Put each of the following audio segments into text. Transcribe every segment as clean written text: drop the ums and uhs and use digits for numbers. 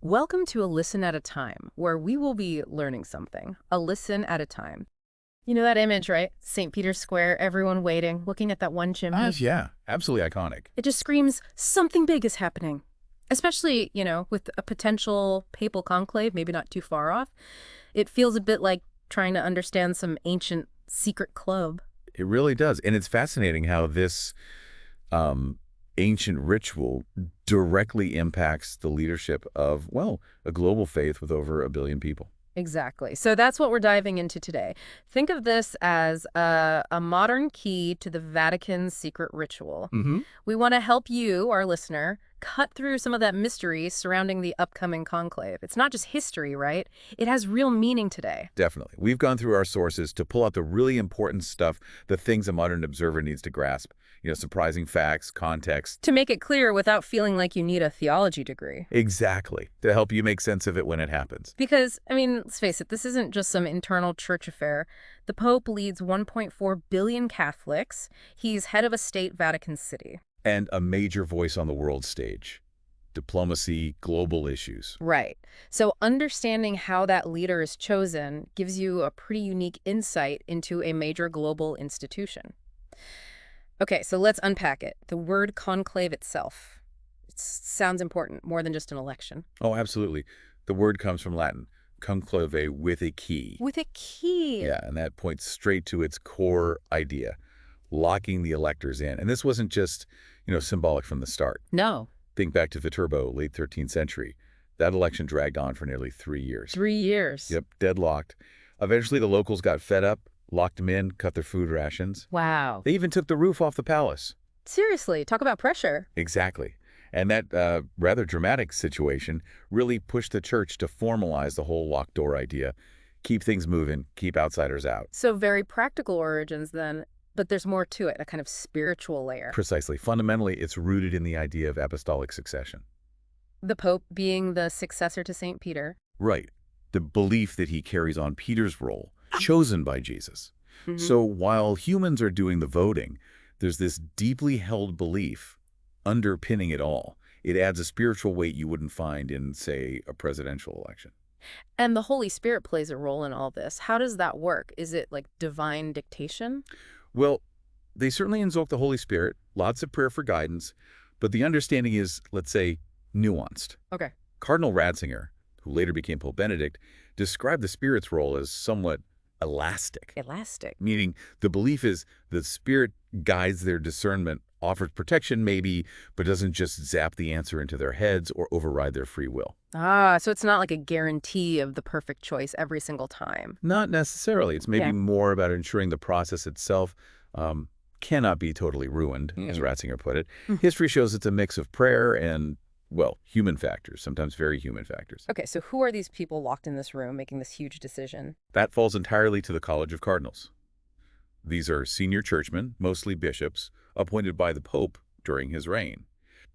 Welcome to A Listen at a Time, where we will be learning something, a listen at a time. You know that image, right? St. Peter's Square, everyone waiting, looking at that one chimney. Yeah, absolutely iconic. It just screams, something big is happening. Especially, with a potential papal conclave, maybe not too far off. It feels a bit like trying to understand some ancient secret club. It really does. And it's fascinating how this ancient ritual directly impacts the leadership of, well, a global faith with over 1 billion people. Exactly. So that's what we're diving into today. Think of this as a modern key to the Vatican's secret ritual. We want to help you, our listener, cut through some of that mystery surrounding the upcoming conclave. It's not just history, right? It has real meaning today. Definitely. We've gone through our sources to pull out the really important stuff, the things a modern observer needs to grasp. Surprising facts, context. To make it clear without feeling like you need a theology degree. Exactly. To help you make sense of it when it happens. Because, let's face it, this isn't just some internal church affair. The Pope leads 1.4 billion Catholics. He's head of a state, Vatican City. And a major voice on the world stage. Diplomacy, global issues. Right. So understanding how that leader is chosen gives you a pretty unique insight into a major global institution. Okay, so let's unpack it. The word conclave itself. It sounds important, more than just an election. Oh, absolutely. The word comes from Latin, conclave, with a key. With a key. Yeah, and that points straight to its core idea, locking the electors in. And this wasn't just, symbolic from the start. No. Think back to Viterbo, late 13th century. That election dragged on for nearly 3 years. 3 years. Yep, deadlocked. Eventually, the locals got fed up, locked them in, cut their food rations. Wow. They even took the roof off the palace. Seriously, talk about pressure. Exactly. And that rather dramatic situation really pushed the church to formalize the whole locked door idea. Keep things moving, keep outsiders out. So very practical origins then, but there's more to it, a kind of spiritual layer. Precisely. Fundamentally, it's rooted in the idea of apostolic succession. The Pope being the successor to St. Peter. Right. The belief that he carries on Peter's role, chosen by Jesus. Mm-hmm. So while humans are doing the voting, there's this deeply held belief underpinning it all. It adds a spiritual weight you wouldn't find in, say, a presidential election. And the Holy Spirit plays a role in all this. How does that work? Is it like divine dictation? Well, they certainly invoke the Holy Spirit, lots of prayer for guidance, but the understanding is, let's say, nuanced. Okay. Cardinal Ratzinger, who later became Pope Benedict, described the Spirit's role as somewhat elastic. Elastic. Meaning the belief is the Spirit guides their discernment, offers protection maybe, but doesn't just zap the answer into their heads or override their free will. Ah, so it's not like a guarantee of the perfect choice every single time. Not necessarily. It's maybe more about ensuring the process itself cannot be totally ruined, as Ratzinger put it. History shows it's a mix of prayer and, well, human factors, sometimes very human factors. Okay, so who are these people locked in this room making this huge decision? That falls entirely to the College of Cardinals. These are senior churchmen, mostly bishops, appointed by the Pope during his reign.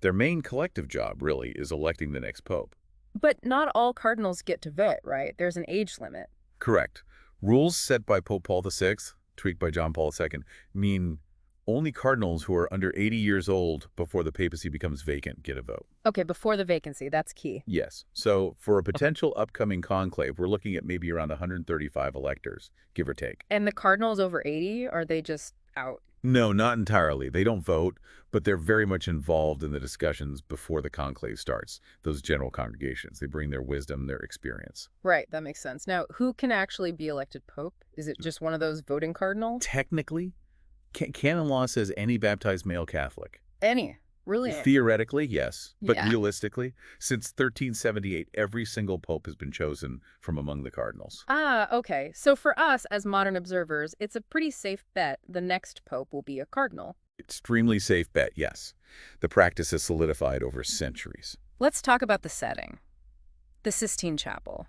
Their main collective job, really, is electing the next Pope. But not all cardinals get to vote, right? There's an age limit. Correct. Rules set by Pope Paul VI, tweaked by John Paul II, mean only cardinals who are under 80 years old before the papacy becomes vacant get a vote. Okay, before the vacancy, that's key. Yes. So for a potential upcoming conclave, we're looking at maybe around 135 electors, give or take. And the cardinals over 80, are they just out? No, not entirely. They don't vote, but they're very much involved in the discussions before the conclave starts, those general congregations. They bring their wisdom, their experience. Right, that makes sense. Now, who can actually be elected pope? Is it just one of those voting cardinals? Technically, canon law says any baptized male Catholic. Any? Really? Theoretically, yes. But Yeah. realistically, since 1378, every single pope has been chosen from among the cardinals. Ah, okay. So for us as modern observers, it's a pretty safe bet the next pope will be a cardinal. Extremely safe bet, yes. The practice has solidified over centuries. Let's talk about the setting. The Sistine Chapel.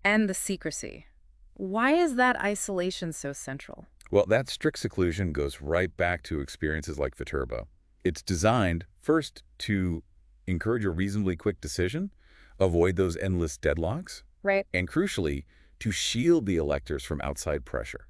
And the secrecy. Why is that isolation so central? Well, that strict seclusion goes right back to experiences like Viterbo. It's designed, first, to encourage a reasonably quick decision, avoid those endless deadlocks, Right. and crucially, to shield the electors from outside pressure,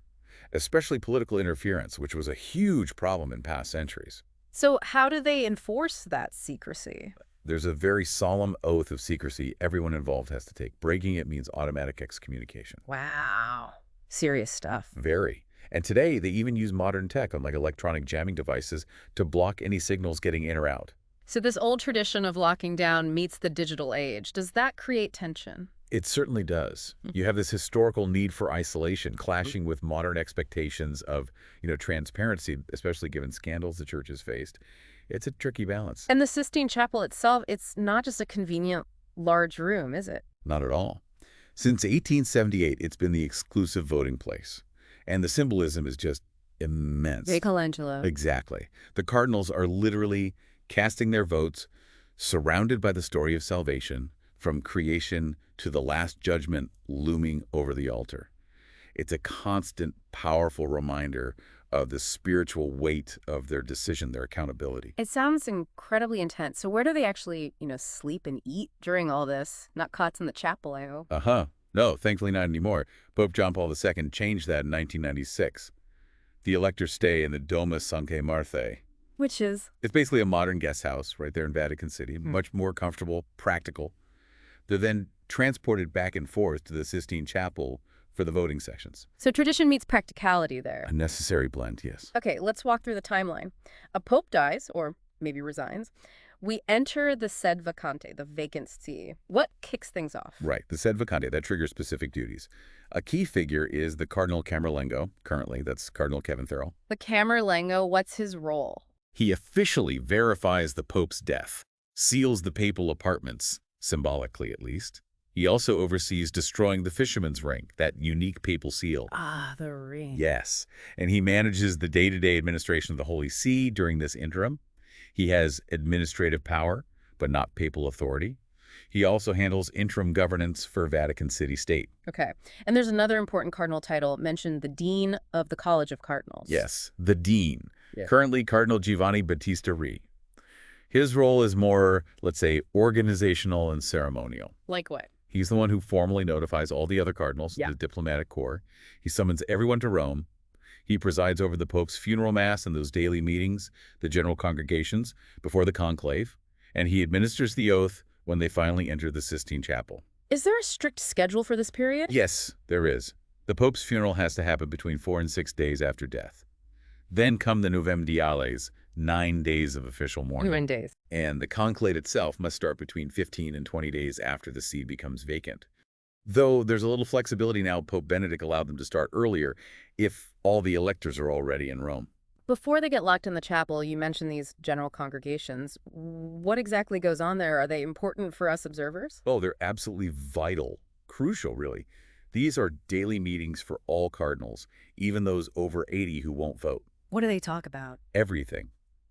especially political interference, which was a huge problem in past centuries. So how do they enforce that secrecy? There's a very solemn oath of secrecy everyone involved has to take. Breaking it means automatic excommunication. Wow. Serious stuff. Very. And today, they even use modern tech on electronic jamming devices to block any signals getting in or out. So this old tradition of locking down meets the digital age. Does that create tension? It certainly does. You have this historical need for isolation clashing with modern expectations of, transparency, especially given scandals the church has faced. It's a tricky balance. And the Sistine Chapel itself, it's not just a convenient large room, is it? Not at all. Since 1878, it's been the exclusive voting place. And the symbolism is just immense. Michelangelo. Exactly. The cardinals are literally casting their votes, surrounded by the story of salvation, from creation to the last judgment looming over the altar. It's a constant, powerful reminder of the spiritual weight of their decision, their accountability. It sounds incredibly intense. So where do they actually, sleep and eat during all this? Not cots in the chapel, I hope. No, thankfully not anymore. Pope John Paul II changed that in 1996. The electors stay in the Domus Sanctae Marthae. Which is? It's basically a modern guest house right there in Vatican City. Much more comfortable, practical. They're then transported back and forth to the Sistine Chapel for the voting sessions. So tradition meets practicality there. A necessary blend, yes. Okay, let's walk through the timeline. A pope dies, or maybe resigns. We enter the sed vacante, the vacant see. What kicks things off? Right, the sed vacante, that triggers specific duties. A key figure is the Cardinal Camerlengo, currently, that's Cardinal Kevin Thurl. The Camerlengo, what's his role? He officially verifies the Pope's death, seals the papal apartments, symbolically at least. He also oversees destroying the fisherman's ring, that unique papal seal. Ah, the ring. Yes, and he manages the day-to-day administration of the Holy See during this interim. He has administrative power, but not papal authority. He also handles interim governance for Vatican City State. Okay, and there's another important cardinal title mentioned, the Dean of the College of Cardinals. Yes, the Dean, yeah. Currently Cardinal Giovanni Battista Re. His role is more, let's say, organizational and ceremonial. Like what? He's the one who formally notifies all the other cardinals, the diplomatic corps. He summons everyone to Rome. He presides over the Pope's funeral mass and those daily meetings, the general congregations, before the conclave. And he administers the oath when they finally enter the Sistine Chapel. Is there a strict schedule for this period? Yes, there is. The Pope's funeral has to happen between 4 and 6 days after death. Then come the Novem Diales, 9 days of official mourning. 9 days. And the conclave itself must start between 15 and 20 days after the see becomes vacant. Though there's a little flexibility now, Pope Benedict allowed them to start earlier if all the electors are already in Rome. Before they get locked in the chapel, you mentioned these general congregations. What exactly goes on there? Are they important for us observers? Oh, they're absolutely vital, crucial, really. These are daily meetings for all cardinals, even those over 80 who won't vote. What do they talk about? Everything,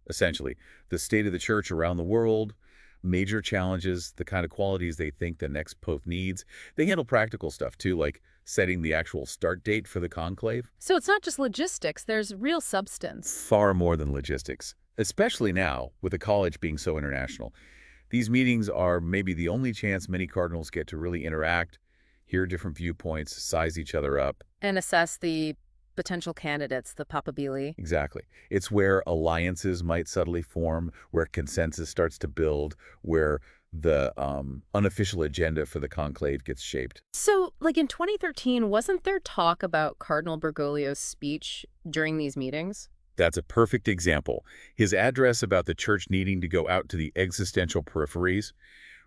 essentially. The state of the church around the world, major challenges, the kind of qualities they think the next pope needs. They handle practical stuff, too, like setting the actual start date for the conclave. So it's not just logistics, there's real substance. Far more than logistics, especially now with the college being so international. These meetings are maybe the only chance many cardinals get to really interact, hear different viewpoints, size each other up. And assess the potential candidates, the papabili. Exactly. It's where alliances might subtly form, where consensus starts to build, where the unofficial agenda for the conclave gets shaped. So, like in 2013, wasn't there talk about Cardinal Bergoglio's speech during these meetings? That's a perfect example. His address about the church needing to go out to the existential peripheries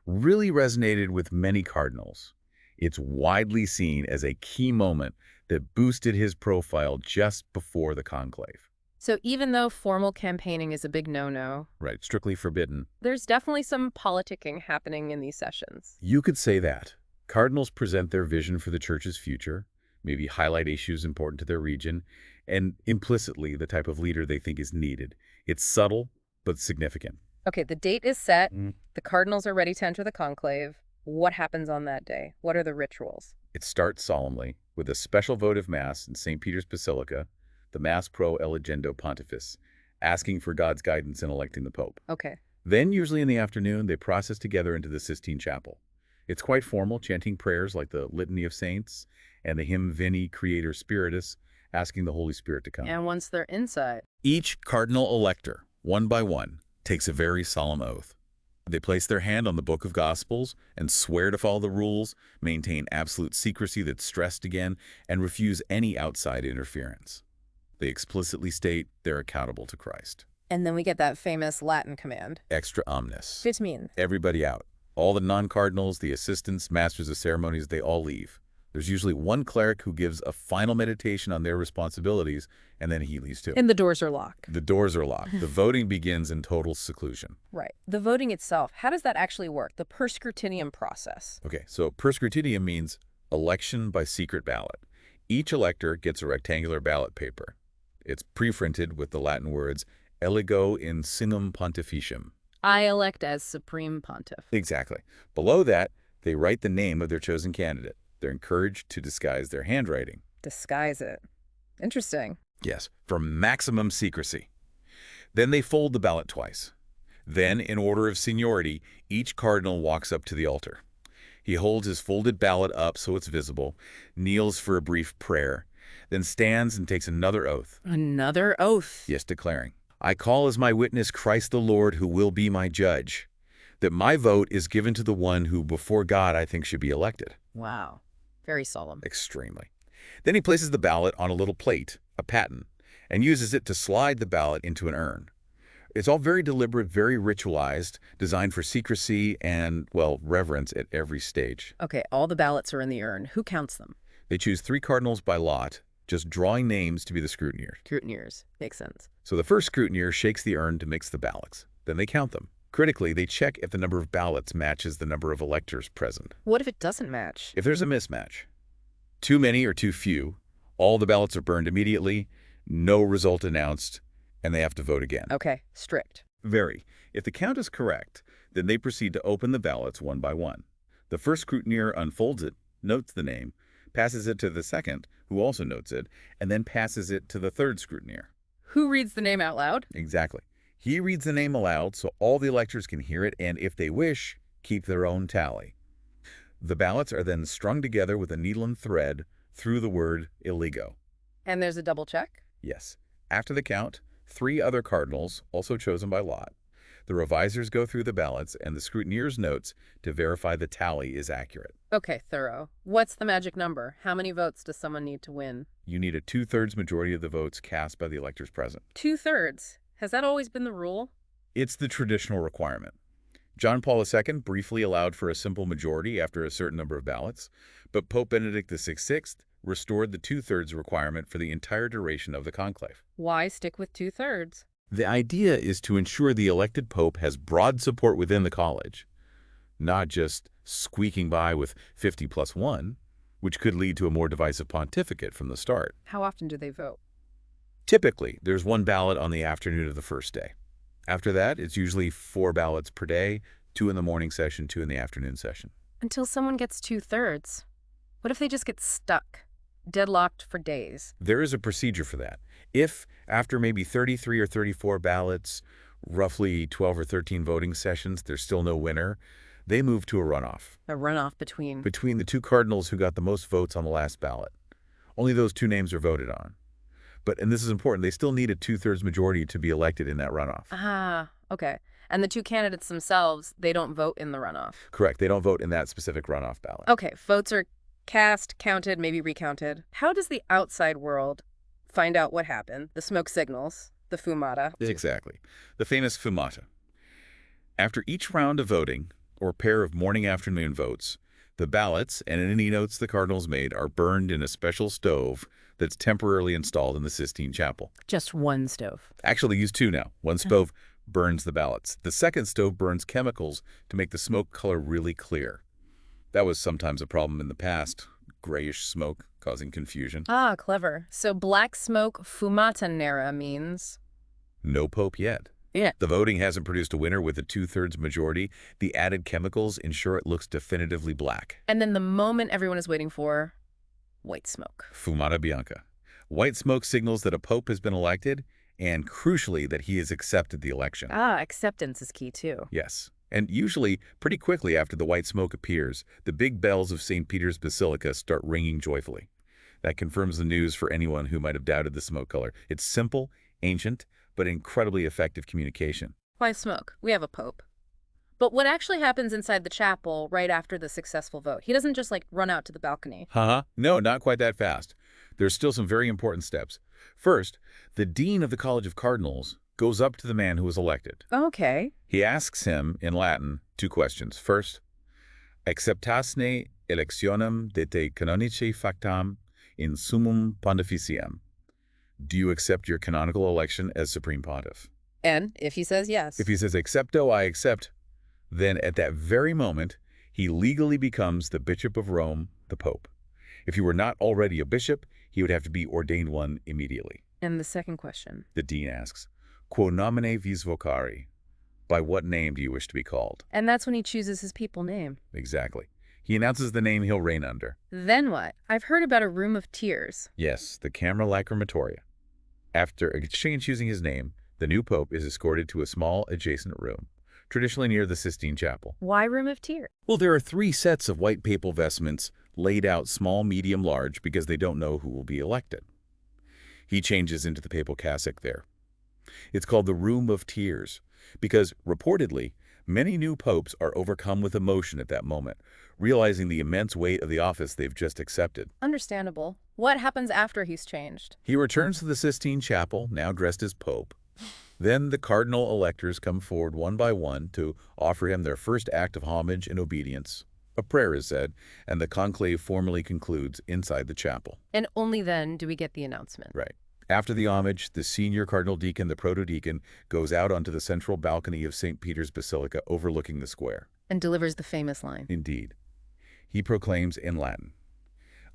really resonated with many cardinals. It's widely seen as a key moment that boosted his profile just before the conclave. So even though formal campaigning is a big no-no, Right, strictly forbidden. there's definitely some politicking happening in these sessions. You could say that. Cardinals present their vision for the church's future, maybe highlight issues important to their region, and implicitly the type of leader they think is needed. It's subtle, but significant. Okay, the date is set. The cardinals are ready to enter the conclave. What happens on that day? What are the rituals? It starts solemnly with a special votive mass in St. Peter's Basilica, the Mass Pro Elegendo Pontifex, asking for God's guidance in electing the Pope. Okay. Then, usually in the afternoon, they process together into the Sistine Chapel. It's quite formal, chanting prayers like the Litany of Saints and the hymn Veni Creator Spiritus, asking the Holy Spirit to come. And once they're inside, Each cardinal elector, one by one, takes a very solemn oath. They place their hand on the Book of Gospels and swear to follow the rules, maintain absolute secrecy that's stressed again, and refuse any outside interference. They explicitly state they're accountable to Christ. And then we get that famous Latin command. Extra omnes. Which means? Everybody out. All the non-cardinals, the assistants, masters of ceremonies, they all leave. There's usually one cleric who gives a final meditation on their responsibilities, and then he leaves too. And the doors are locked. The doors are locked. The voting begins in total seclusion. Right. The voting itself, how does that actually work? The per scrutinium process. Okay, so per scrutinium means election by secret ballot. Each elector gets a rectangular ballot paper. It's preprinted with the Latin words Eligo in Sinem Pontificem. I elect as Supreme Pontiff. Exactly. Below that, they write the name of their chosen candidate. They're encouraged to disguise their handwriting. Disguise it. Interesting. Yes, for maximum secrecy. Then they fold the ballot twice. Then, in order of seniority, each cardinal walks up to the altar. He holds his folded ballot up so it's visible, kneels for a brief prayer, then stands and takes another oath. Another oath? Yes, declaring, I call as my witness Christ the Lord, who will be my judge, that my vote is given to the one who before God I think should be elected. Wow. Very solemn. Extremely. Then he places the ballot on a little plate, a paten, and uses it to slide the ballot into an urn. It's all very deliberate, very ritualized, designed for secrecy and, well, reverence at every stage. Okay, all the ballots are in the urn. Who counts them? They choose 3 cardinals by lot, just drawing names to be the scrutineers. Scrutineers. Makes sense. So the first scrutineer shakes the urn to mix the ballots. Then they count them. Critically, they check if the number of ballots matches the number of electors present. What if it doesn't match? If there's a mismatch, too many or too few, all the ballots are burned immediately, no result announced, and they have to vote again. Okay, strict. Very. If the count is correct, then they proceed to open the ballots one by one. The first scrutineer unfolds it, notes the name, passes it to the second, who also notes it, and then passes it to the third scrutineer. Who reads the name out loud? Exactly. He reads the name aloud so all the electors can hear it and, if they wish, keep their own tally. The ballots are then strung together with a needle and thread through the word Eligo. And there's a double check? Yes. After the count, 3 other cardinals, also chosen by lot. The revisers go through the ballots and the scrutineer's notes to verify the tally is accurate. Okay, thorough. What's the magic number? How many votes does someone need to win? You need a 2/3 majority of the votes cast by the electors present. 2/3? Has that always been the rule? It's the traditional requirement. John Paul II briefly allowed for a simple majority after a certain number of ballots, but Pope Benedict XVI restored the 2/3 requirement for the entire duration of the conclave. Why stick with 2/3? The idea is to ensure the elected pope has broad support within the college, not just squeaking by with 50+1, which could lead to a more divisive pontificate from the start. How often do they vote? Typically, there's 1 ballot on the afternoon of the first day. After that, it's usually 4 ballots per day, 2 in the morning session, 2 in the afternoon session. Until someone gets 2/3. What if they just get stuck, deadlocked for days? There is a procedure for that. If, after maybe 33 or 34 ballots, roughly 12 or 13 voting sessions, there's still no winner, they move to a runoff. A runoff between? Between the 2 cardinals who got the most votes on the last ballot. Only those 2 names are voted on. But, and this is important, they still need a 2/3 majority to be elected in that runoff. Ah, okay. And the 2 candidates themselves, they don't vote in the runoff? Correct. They don't vote in that specific runoff ballot. Okay, votes are cast, counted, maybe recounted. How does the outside world find out what happened? The smoke signals, the fumata. Exactly. The famous fumata. After each round of voting, or pair of morning-afternoon votes, the ballots and any notes the cardinals made are burned in a special stove that's temporarily installed in the Sistine Chapel. Just one stove. Actually, use 2 now. One stove burns the ballots. The second stove burns chemicals to make the smoke color really clear. That was sometimes a problem in the past, grayish smoke causing confusion. Ah, clever. So black smoke fumata nera means? No pope yet. Yeah. The voting hasn't produced a winner with a 2/3 majority. The added chemicals ensure it looks definitively black. And then the moment everyone is waiting for, white smoke. Fumata bianca. White smoke signals that a pope has been elected and, crucially, that he has accepted the election. Ah, acceptance is key too. Yes. And usually, pretty quickly after the white smoke appears, the big bells of St. Peter's Basilica start ringing joyfully. That confirms the news for anyone who might have doubted the smoke color. It's simple, ancient, but incredibly effective communication. Why smoke? We have a pope. But what actually happens inside the chapel right after the successful vote? He doesn't just, like, run out to the balcony. No, not quite that fast. There's still some very important steps. First, the dean of the College of Cardinals goes up to the man who was elected. Okay. He asks him, in Latin, 2 questions. First, acceptasne electionem de te canonici factam in summum pontificium. Do you accept your canonical election as Supreme Pontiff? And if he says yes. If he says, accepto, I accept, then at that very moment, he legally becomes the Bishop of Rome, the Pope. If he were not already a bishop, he would have to be ordained one immediately. And the second question? The dean asks, quo nomine vis vocari? By what name do you wish to be called? And that's when he chooses his papal name. Exactly. He announces the name he'll reign under. Then what? I've heard about a room of tears. Yes, the Camera Lacrimatoria. After choosing his name, the new pope is escorted to a small adjacent room, traditionally near the Sistine Chapel. Why room of tears? Well, there are 3 sets of white papal vestments laid out small, medium, large because they don't know who will be elected. He changes into the papal cassock there. It's called the Room of Tears because, reportedly, many new popes are overcome with emotion at that moment, realizing the immense weight of the office they've just accepted. Understandable. What happens after he's changed? He returns to the Sistine Chapel, now dressed as pope. Then the cardinal electors come forward one by one to offer him their first act of homage and obedience. A prayer is said, and the conclave formally concludes inside the chapel. And only then do we get the announcement. Right. After the homage, the senior cardinal deacon, the protodeacon, goes out onto the central balcony of St. Peter's Basilica overlooking the square. And delivers the famous line. Indeed. He proclaims in Latin,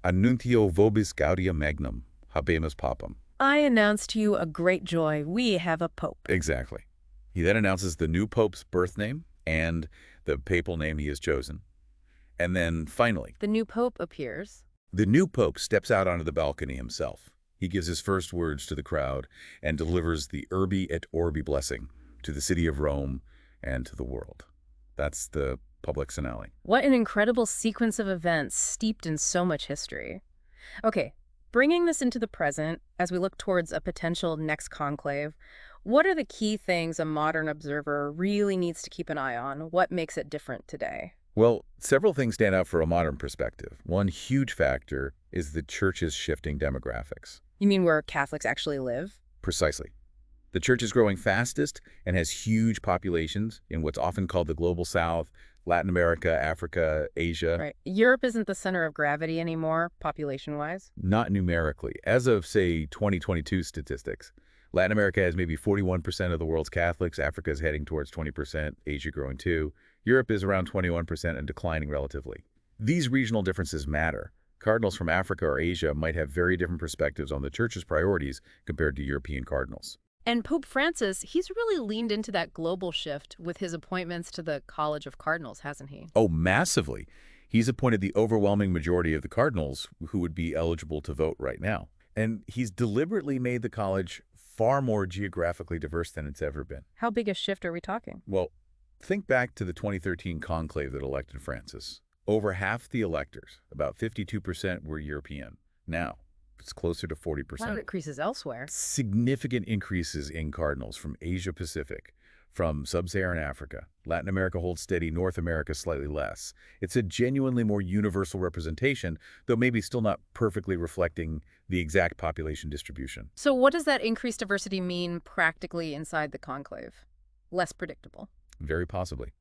Annuntio vobis gaudia magnum, habemus papam. I announce to you a great joy. We have a pope. Exactly. He then announces the new pope's birth name and the papal name he has chosen. And then, finally, the new pope appears. The new pope steps out onto the balcony himself. He gives his first words to the crowd and delivers the Urbi et Orbi blessing to the city of Rome and to the world. That's the public finale. What an incredible sequence of events steeped in so much history. Okay, bringing this into the present, as we look towards a potential next conclave, what are the key things a modern observer really needs to keep an eye on? What makes it different today? Well, several things stand out for a modern perspective. One huge factor is the church's shifting demographics. You mean where Catholics actually live? Precisely. The church is growing fastest and has huge populations in what's often called the Global South, Latin America, Africa, Asia. Right. Europe isn't the center of gravity anymore, population-wise? Not numerically. As of, say, 2022 statistics, Latin America has maybe 41% of the world's Catholics, Africa is heading towards 20%, Asia growing too. Europe is around 21% and declining relatively. These regional differences matter. Cardinals from Africa or Asia might have very different perspectives on the church's priorities compared to European cardinals. And Pope Francis, he's really leaned into that global shift with his appointments to the College of Cardinals, hasn't he? Oh, massively. He's appointed the overwhelming majority of the cardinals who would be eligible to vote right now. And he's deliberately made the college far more geographically diverse than it's ever been. How big a shift are we talking? Well, think back to the 2013 conclave that elected Francis. Over half the electors, about 52%, were European. Now, it's closer to 40%. Wow, it increases elsewhere. Significant increases in cardinals from Asia-Pacific, from sub-Saharan Africa. Latin America holds steady, North America slightly less. It's a genuinely more universal representation, though maybe still not perfectly reflecting the exact population distribution. So what does that increased diversity mean practically inside the conclave? Less predictable. Very possibly.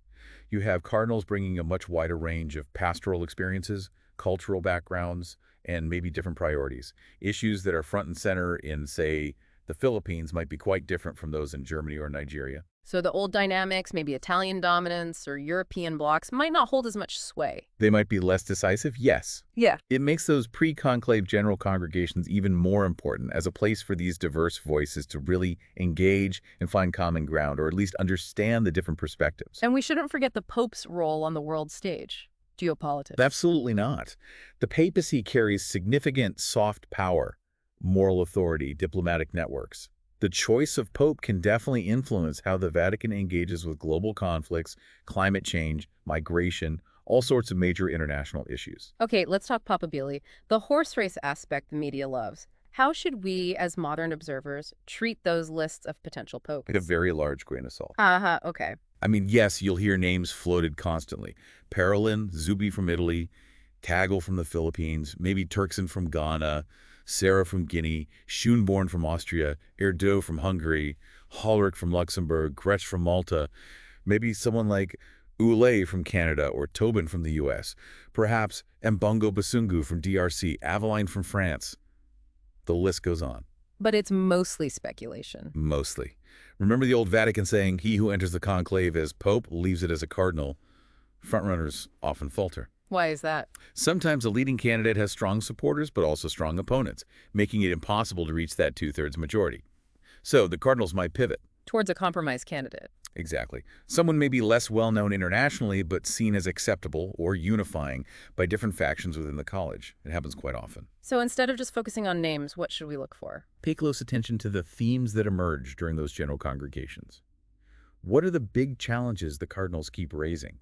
You have cardinals bringing a much wider range of pastoral experiences, cultural backgrounds, and maybe different priorities. Issues that are front and center in, say, the Philippines might be quite different from those in Germany or Nigeria. So the old dynamics, maybe Italian dominance or European blocs, might not hold as much sway. They might be less decisive, yes. Yeah. It makes those pre-conclave general congregations even more important as a place for these diverse voices to really engage and find common ground, or at least understand the different perspectives. And we shouldn't forget the Pope's role on the world stage. Geopolitics. Absolutely not. The papacy carries significant soft power, moral authority, diplomatic networks. The choice of pope can definitely influence how the Vatican engages with global conflicts, climate change, migration, all sorts of major international issues. Okay, let's talk papabili. The horse race aspect the media loves. How should we, as modern observers, treat those lists of potential popes? Like a very large grain of salt. Uh-huh, okay. I mean, yes, you'll hear names floated constantly. Parolin, Zubi from Italy, Tagle from the Philippines, maybe Turkson from Ghana, Sarah from Guinea, Schoenborn from Austria, Erdo from Hungary, Hollerich from Luxembourg, Gretsch from Malta, maybe someone like Ule from Canada or Tobin from the U.S., perhaps Mbongo Basungu from DRC, Aveline from France. The list goes on. But it's mostly speculation. Mostly. Remember the old Vatican saying, he who enters the conclave as pope leaves it as a cardinal? Frontrunners often falter. Why is that? Sometimes a leading candidate has strong supporters, but also strong opponents, making it impossible to reach that two-thirds majority. So the cardinals might pivot. Towards a compromise candidate. Exactly. Someone may be less well-known internationally, but seen as acceptable or unifying by different factions within the college. It happens quite often. So instead of just focusing on names, what should we look for? Pay close attention to the themes that emerge during those general congregations. What are the big challenges the cardinals keep raising?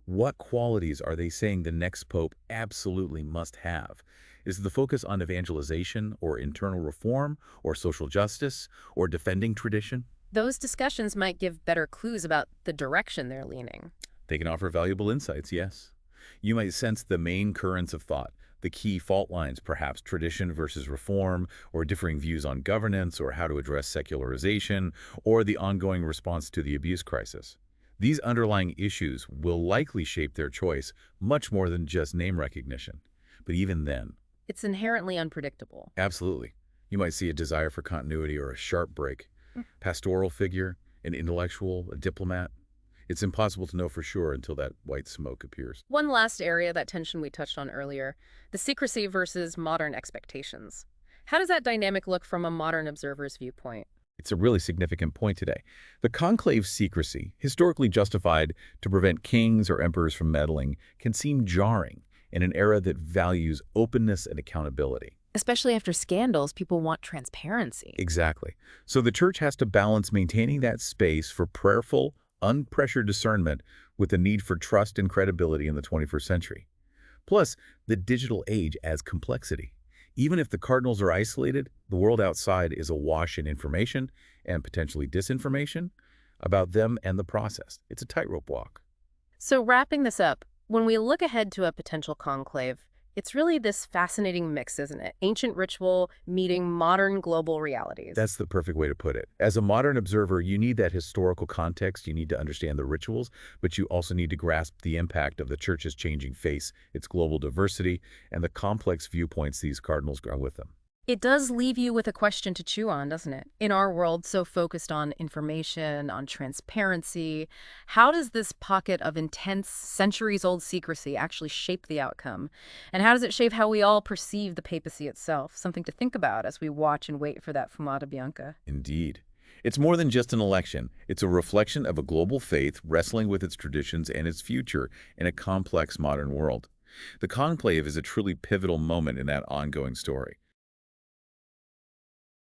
What qualities are they saying the next pope absolutely must have? Is the focus on evangelization or internal reform or social justice or defending tradition? Those discussions might give better clues about the direction they're leaning. They can offer valuable insights, yes. You might sense the main currents of thought, the key fault lines, perhaps tradition versus reform, or differing views on governance, or how to address secularization, or the ongoing response to the abuse crisis. These underlying issues will likely shape their choice much more than just name recognition. But even then, it's inherently unpredictable. Absolutely. You might see a desire for continuity or a sharp break. Pastoral figure, an intellectual, a diplomat. It's impossible to know for sure until that white smoke appears. One last area, that tension we touched on earlier, the secrecy versus modern expectations. How does that dynamic look from a modern observer's viewpoint? It's a really significant point today. The conclave secrecy, historically justified to prevent kings or emperors from meddling, can seem jarring in an era that values openness and accountability. Especially after scandals, people want transparency. Exactly. So the church has to balance maintaining that space for prayerful, unpressured discernment with the need for trust and credibility in the 21st century. Plus, the digital age adds complexity. Even if the cardinals are isolated, the world outside is awash in information and potentially disinformation about them and the process. It's a tightrope walk. So wrapping this up, when we look ahead to a potential conclave, it's really this fascinating mix, isn't it? Ancient ritual meeting modern global realities. That's the perfect way to put it. As a modern observer, you need that historical context. You need to understand the rituals, but you also need to grasp the impact of the church's changing face, its global diversity, and the complex viewpoints these cardinals bring with them. It does leave you with a question to chew on, doesn't it? In our world so focused on information, on transparency, how does this pocket of intense, centuries-old secrecy actually shape the outcome? And how does it shape how we all perceive the papacy itself? Something to think about as we watch and wait for that Fumata Bianca. Indeed. It's more than just an election. It's a reflection of a global faith wrestling with its traditions and its future in a complex modern world. The conclave is a truly pivotal moment in that ongoing story.